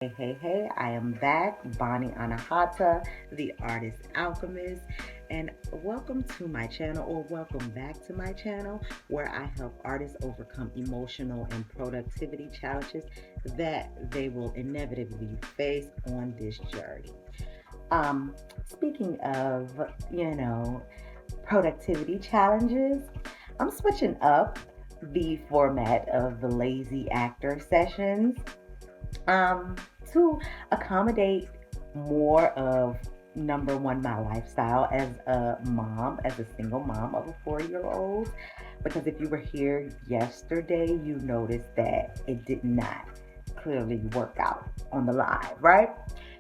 Hey, I am back, Bonnie Anahata, the artist alchemist, and welcome to my channel, or welcome back to my channel, where I help artists overcome emotional and productivity challenges that they will inevitably face on this journey. Um, Speaking of, you know, productivity challenges, I'm switching up the format of the lazy actor sessions um, to accommodate more of number one, my lifestyle as a mom, as a single mom of a 4-year old. Because if you were here yesterday, you noticed that it did not clearly work out on the live, right?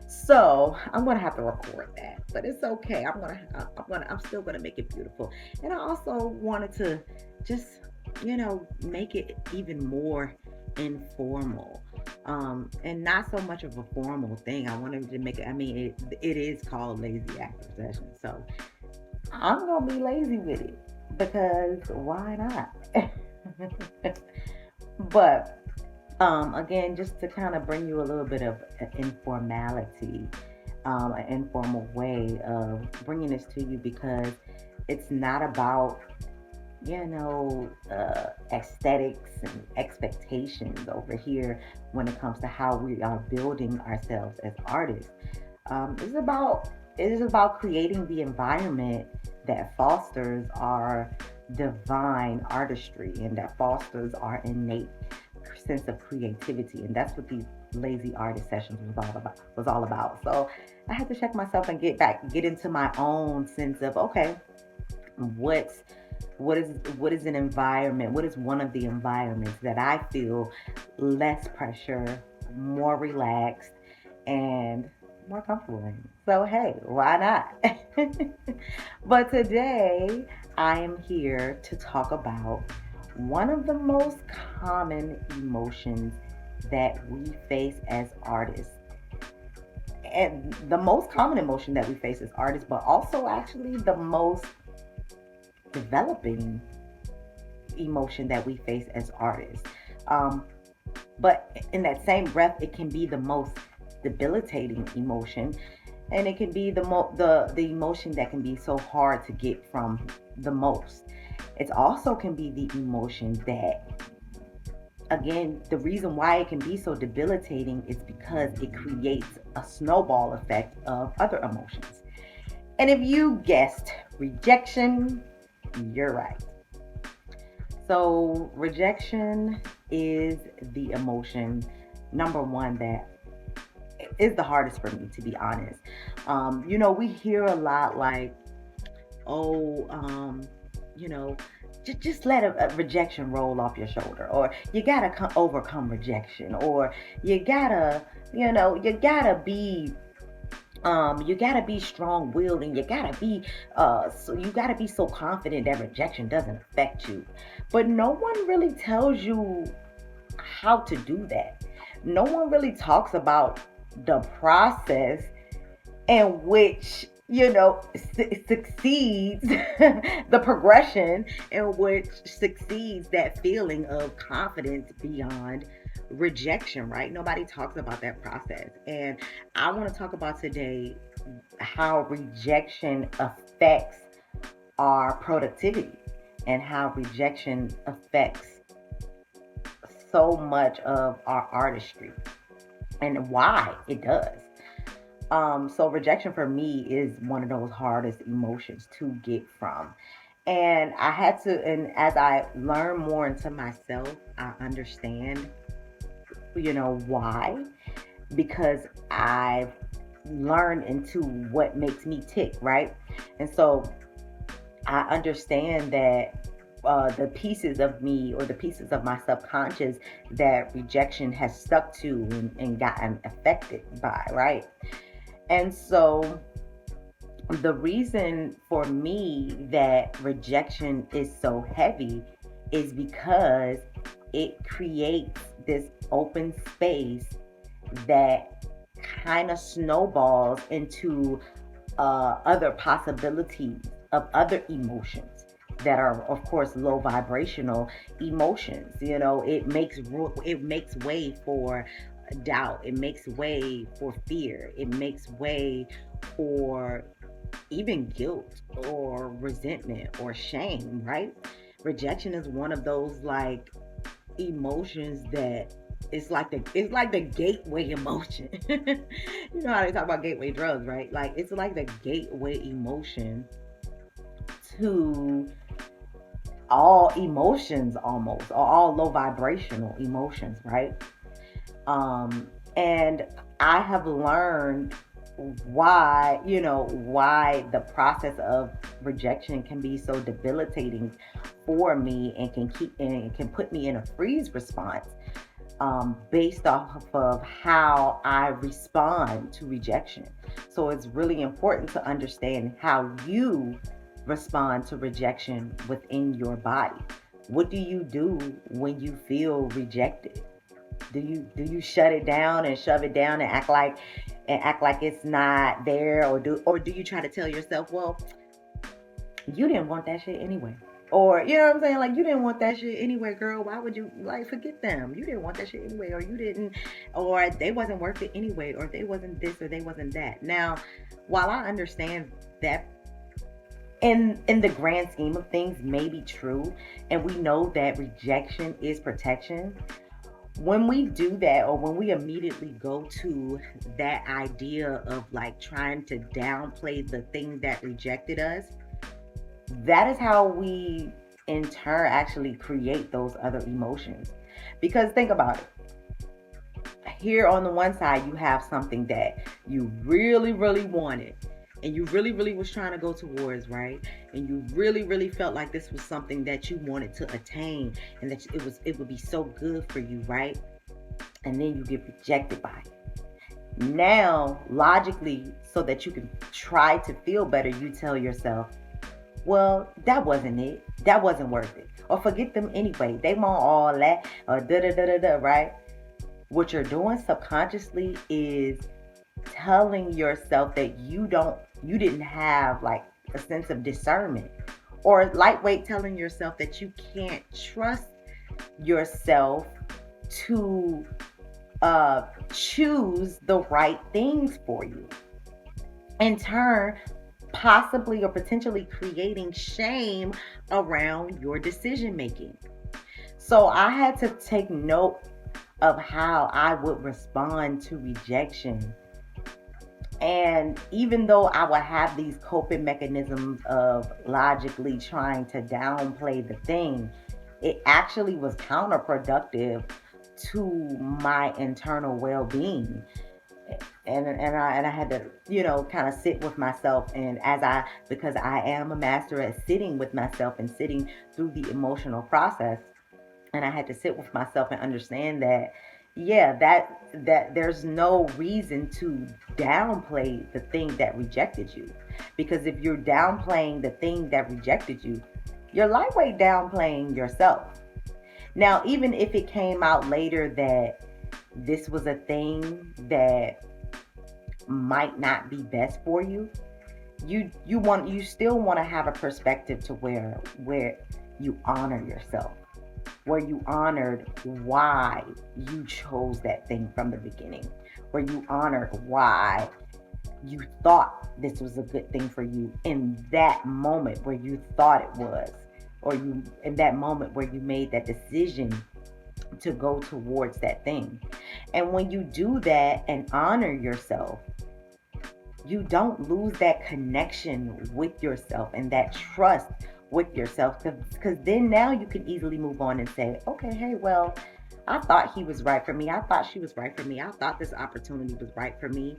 So I'm gonna have to record that, but it's okay. I'm still gonna make it beautiful. And I also wanted to just, make it even more informal, and not so much of a formal thing. I wanted to make it. I mean, it is called lazy actor session, so I'm gonna be lazy with it because why not? But again, just to kind of bring you a little bit of informality, an informal way of bringing this to you because it's not about aesthetics and expectations over here when it comes to how we are building ourselves as artists. It's about it is about creating the environment that fosters our divine artistry and that fosters our innate sense of creativity, and that's what these lazy artist sessions was all about. So I had to check myself and get into my own sense of, okay, what's what is an environment, what is one of the environments that I feel less pressure, more relaxed, and more comfortable in. So hey, why not? But today I am here to talk about one of the most common emotions that we face as artists, and the most common emotion that we face as artists, but also actually the most developing emotion that we face as artists. Um, but in that same breath, it can be the most debilitating emotion, and it can be the emotion that can be so hard to get from the most. It also can be the emotion that, again, the reason why it can be so debilitating is because it creates a snowball effect of other emotions. And if you guessed rejection, you're right. So, rejection is the emotion, number one, that is the hardest for me, to be honest. We hear a lot like, oh, you know, just let a rejection roll off your shoulder, or you gotta overcome rejection, or you gotta, you gotta be strong-willed, and you gotta be so confident that rejection doesn't affect you. But no one really tells you how to do that. No one really talks about the process in which succeeds the progression in which succeeds that feeling of confidence beyond rejection, right? Nobody talks about that process. And I want to talk about today how rejection affects our productivity and how rejection affects so much of our artistry and why it does. So rejection for me is one of those hardest emotions to get from. And as I learn more into myself, I understand, why. Because I've learned into what makes me tick, right? And so I understand that the pieces of me, or the pieces of my subconscious, that rejection has stuck to and gotten affected by, right? And so the reason for me that rejection is so heavy is because it creates this open space that kind of snowballs into other possibilities of other emotions that are, of course, low vibrational emotions. It makes way for doubt. It makes way for fear. It makes way for even guilt or resentment or shame, right? Rejection is one of those like emotions that it's like the gateway emotion. You know how they talk about gateway drugs, right? Like it's like the gateway emotion to all emotions almost, or all low vibrational emotions, right? And I have learned why the process of rejection can be so debilitating for me and can put me in a freeze response, based off of how I respond to rejection. So it's really important to understand how you respond to rejection within your body. What do you do when you feel rejected? Do you shut it down and shove it down and act like it's not there, or do you try to tell yourself, well, you didn't want that shit anyway? Or, you know what I'm saying? Like, you didn't want that shit anyway, girl. Why would you, like, forget them? You didn't want that shit anyway, or you didn't, or they wasn't worth it anyway, or they wasn't this, or they wasn't that. Now, while I understand that in the grand scheme of things may be true, and we know that rejection is protection, when we do that, or when we immediately go to that idea of like trying to downplay the thing that rejected us, that is how we in turn actually create those other emotions. Because think about it. Here on the one side, you have something that you really, really wanted, and you really, really was trying to go towards, right? And you really, really felt like this was something that you wanted to attain, and that it would be so good for you, right? And then you get rejected by it. Now, logically, so that you can try to feel better, you tell yourself, well, that wasn't it. That wasn't worth it. Or forget them anyway. They want all that. Or da da da da da, right? What you're doing subconsciously is telling yourself that you didn't have like a sense of discernment. Or lightweight, telling yourself that you can't trust yourself to choose the right things for you. In turn, possibly or potentially creating shame around your decision making. So I had to take note of how I would respond to rejection. And even though I would have these coping mechanisms of logically trying to downplay the thing, it actually was counterproductive to my internal well-being. And I had to, kind of sit with myself, and because I am a master at sitting with myself and sitting through the emotional process, and I had to sit with myself and understand that, yeah, that there's no reason to downplay the thing that rejected you, because if you're downplaying the thing that rejected you, you're lightweight downplaying yourself. Now, even if it came out later that this was a thing that might not be best for you, you still want to have a perspective to where you honor yourself, where you honored why you chose that thing from the beginning, where you honored why you thought this was a good thing for you in that moment where you thought it was, or you in that moment where you made that decision to go towards that thing. And when you do that and honor yourself, you don't lose that connection with yourself and that trust with yourself, because then now you can easily move on and say, okay, hey, well, I thought he was right for me. I thought she was right for me. I thought this opportunity was right for me.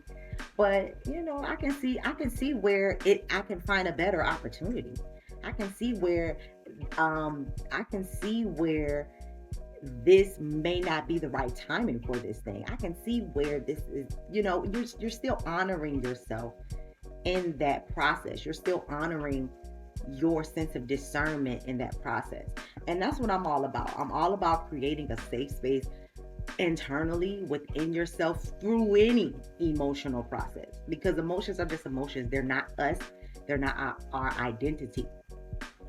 But I can see where I can find a better opportunity. I can see where this may not be the right timing for this thing. I can see where this is, you're still honoring yourself in that process. You're still honoring your sense of discernment in that process. And that's what I'm all about. I'm all about creating a safe space internally within yourself through any emotional process, because emotions are just emotions. They're not us. They're not our identity.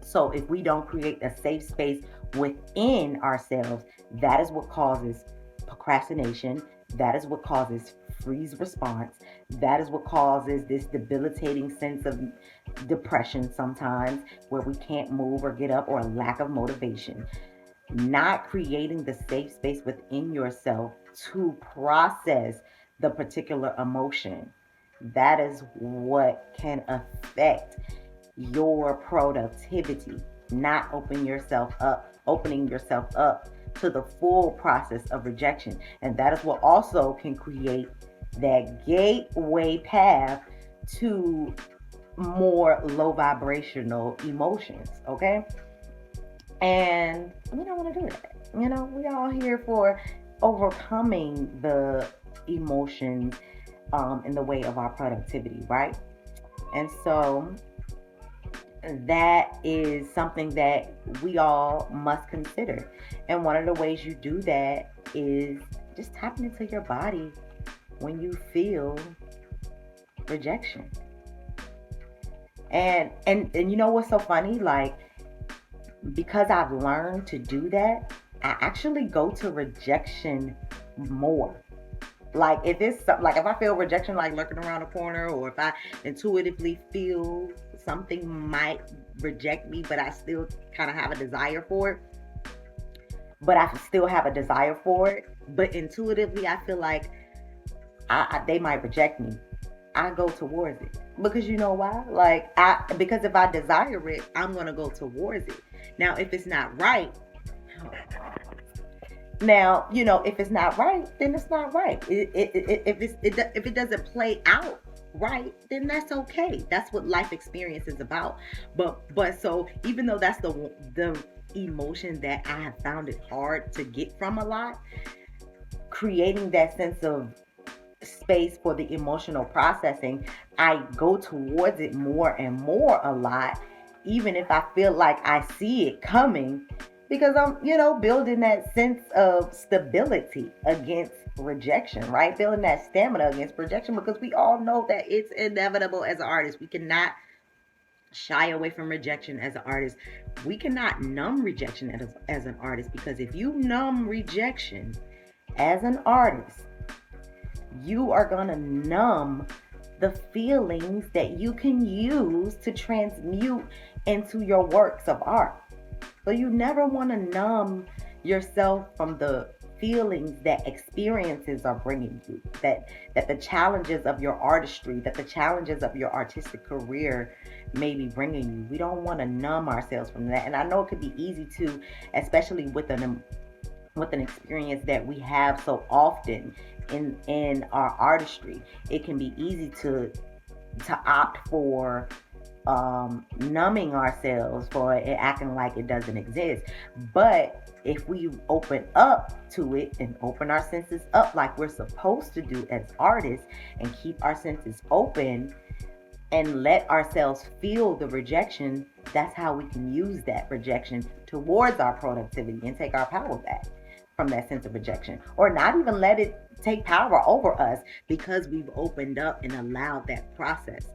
So if we don't create a safe space within ourselves, that is what causes procrastination. That is what causes freeze response. That is what causes this debilitating sense of depression sometimes, where we can't move or get up, or a lack of motivation. Not creating the safe space within yourself to process the particular emotion. That is what can affect your productivity. Not opening yourself up to the full process of rejection. And that is what also can create that gateway path to more low vibrational emotions. Okay. And we don't want to do that. We all here for overcoming the emotions in the way of our productivity, right? And so that is something that we all must consider. And one of the ways you do that is just tapping into your body when you feel rejection. And you know what's so funny? Like, because I've learned to do that, I actually go to rejection more. Like, if it's something, like if I feel rejection like lurking around the corner, or if I intuitively feel something might reject me, but I still kind of have a desire for it, but intuitively I feel like they might reject me, I go towards it. Because you know why? Because if I desire it, I'm going to go towards it. Now, if it's not right, if it's not right, then it's not right. If it doesn't play out right, then that's okay. That's what life experience is about. But so even though that's the emotion that I have found it hard to get from a lot, creating that sense of space for the emotional processing, I go towards it more and more a lot, even if I feel like I see it coming, because I'm, building that sense of stability against rejection, right? Building that stamina against rejection, because we all know that it's inevitable as an artist. We cannot shy away from rejection as an artist. We cannot numb rejection as an artist, because if you numb rejection as an artist, you are going to numb the feelings that you can use to transmute into your works of art. So you never want to numb yourself from the feelings that experiences are bringing you, that the challenges of your artistry, that the challenges of your artistic career may be bringing you. We don't want to numb ourselves from that. And I know it could be easy to, especially with an experience that we have so often in our artistry. It can be easy to opt for numbing ourselves, for it acting like it doesn't exist. But if we open up to it and open our senses up like we're supposed to do as artists, and keep our senses open and let ourselves feel the rejection, that's how we can use that rejection towards our productivity and take our power back from that sense of rejection, or not even let it take power over us, because we've opened up and allowed that process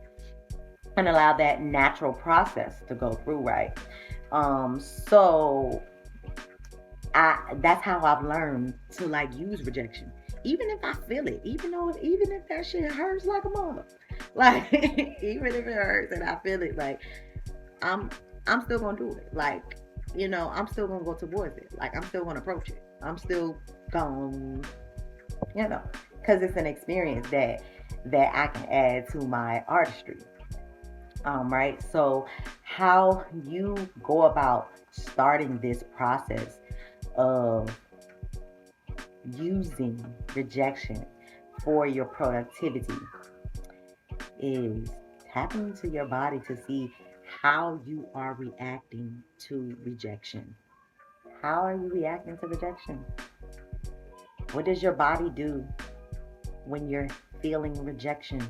and allow that natural process to go through, right? So that's how I've learned to use rejection, even if I feel it, even if that shit hurts like a mother, like even if it hurts and I feel it, like I'm still gonna do it, I'm still gonna go towards it, I'm still gonna approach it, I'm still gonna, because it's an experience that I can add to my artistry. Right? So how you go about starting this process of using rejection for your productivity is tapping into your body to see how you are reacting to rejection. How are you reacting to rejection? What does your body do when you're feeling rejection?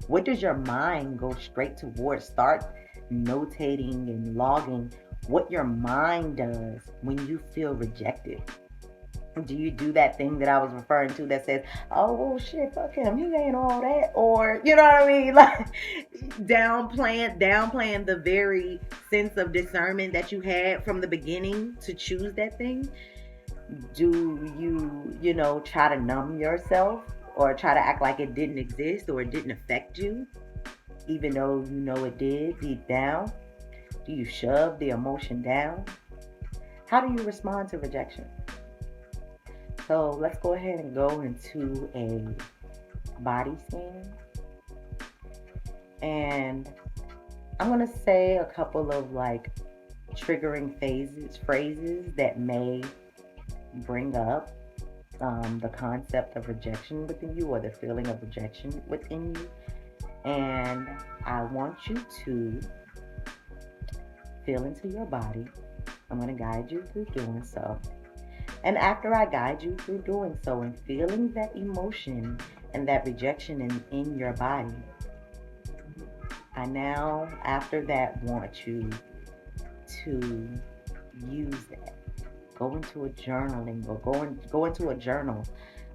What does your mind go straight towards? Start notating and logging what your mind does when you feel rejected. Do you do that thing that I was referring to that says, oh, well, shit, fuck him, he ain't all that? Or, you know what I mean? Like, downplaying the very sense of discernment that you had from the beginning to choose that thing. Do you, try to numb yourself or try to act like it didn't exist or it didn't affect you, even though you know it did deep down? Do you shove the emotion down? How do you respond to rejection? So let's go ahead and go into a body scan. And I'm going to say a couple of like triggering phrases that may bring up the concept of rejection within you or the feeling of rejection within you. And I want you to feel into your body. I'm going to guide you through doing so. And after I guide you through doing so and feeling that emotion and that rejection in your body, I now, after that, want you to use that. Go into a journaling or go into a journal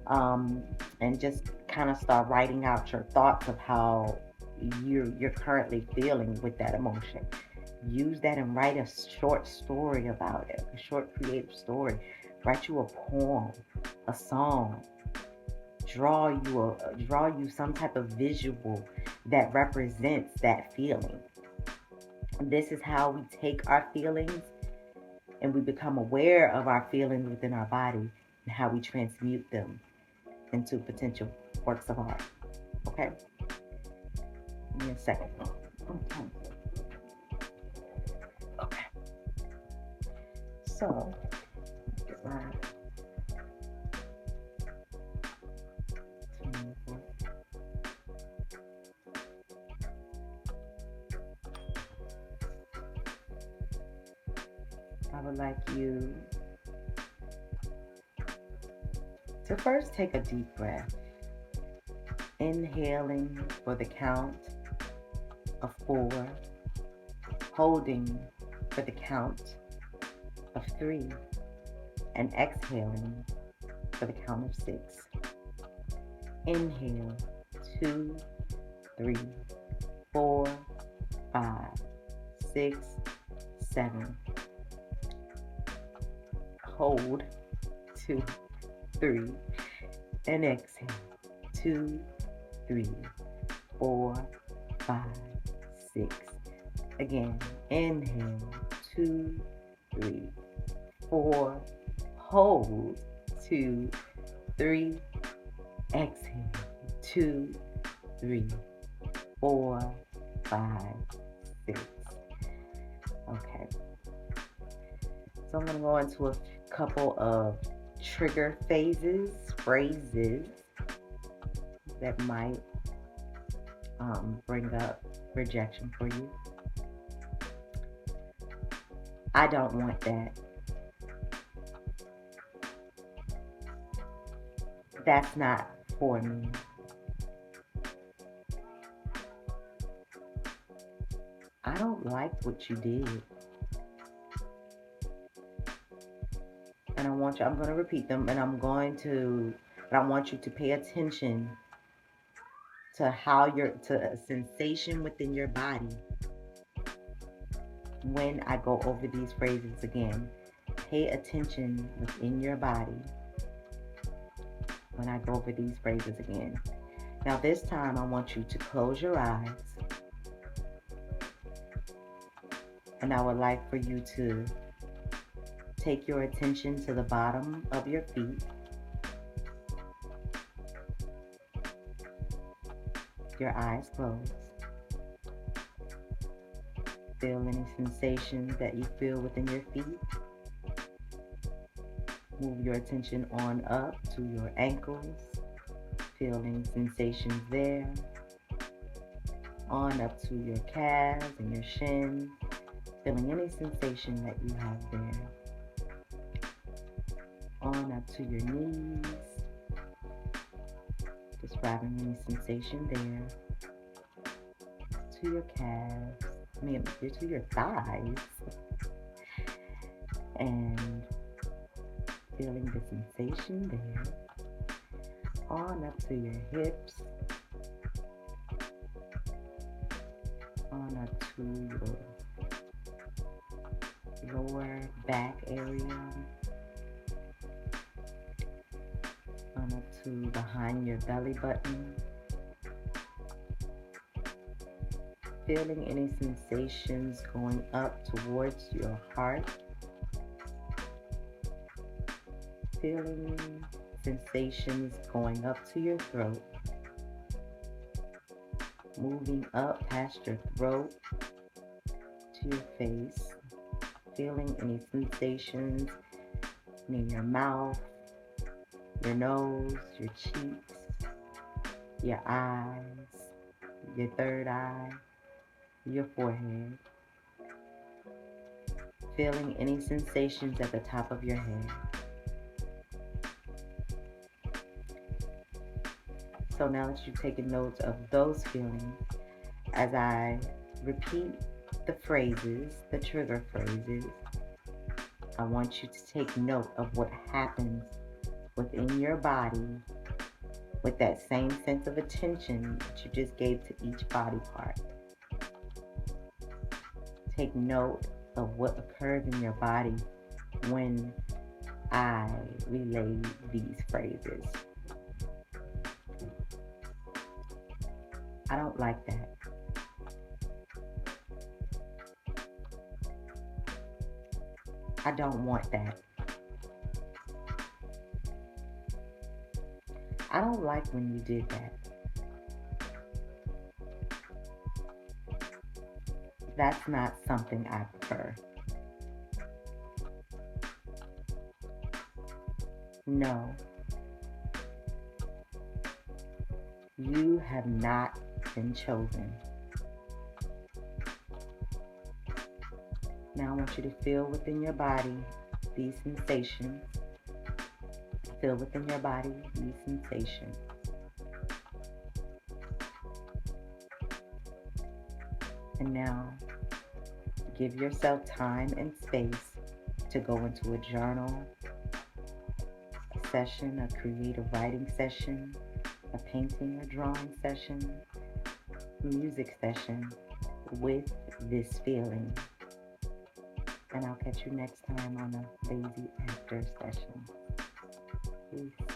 and just kind of start writing out your thoughts of how you're currently feeling with that emotion. Use that and write a short story about it, a short creative story. Write you a poem, a song. Draw you some type of visual that represents that feeling. This is how we take our feelings and we become aware of our feelings within our body and how we transmute them into potential works of art. Okay? Give me a second. Okay. So, I would like you to first take a deep breath, inhaling for the count of 4, holding for the count of 3, and exhaling for the count of 6. Inhale, 2, 3, 4, 5, 6, 7. Hold, 2, 3, and exhale, 2, 3, 4, 5, 6. Again, inhale, 2, 3, 4, hold, 2, 3, exhale, 2, 3, 4, 5, 6. Okay. So I'm going to go into a couple of trigger phrases that might bring up rejection for you. I don't want that. That's not for me. I don't like what you did. And I'm going to repeat them, and I want you to pay attention to to a sensation within your body when I go over these phrases again. Pay attention within your body when I go over these phrases again. Now this time I want you to close your eyes, and I would like for you to take your attention to the bottom of your feet. Your eyes closed. Feel any sensations that you feel within your feet. Move your attention on up to your ankles. Feeling sensations there. On up to your calves and your shins. Feeling any sensation that you have there. On up to your knees. Describing any sensation there. To your calves. To your thighs. And feeling the sensation there. On up to your hips. On up to your lower back area. behind your belly button. Feeling any sensations going up towards your heart. Feeling sensations going up to your throat. Moving up past your throat to your face. Feeling any sensations in your mouth, your nose, your cheeks, your eyes, your third eye, your forehead. Feeling any sensations at the top of your head. So now that you've taken notes of those feelings, as I repeat the phrases, the trigger phrases, I want you to take note of what happens within your body with that same sense of attention that you just gave to each body part. Take note of what occurs in your body when I relay these phrases. I don't like that. I don't want that. I don't like when you did that. That's not something I prefer. No. You have not been chosen. Now I want you to feel within your body these sensations. Feel within your body these sensations. And now give yourself time and space to go into a journal, a session, a creative writing session, a painting or drawing session, music session with this feeling. And I'll catch you next time on a lazy after session. Peace.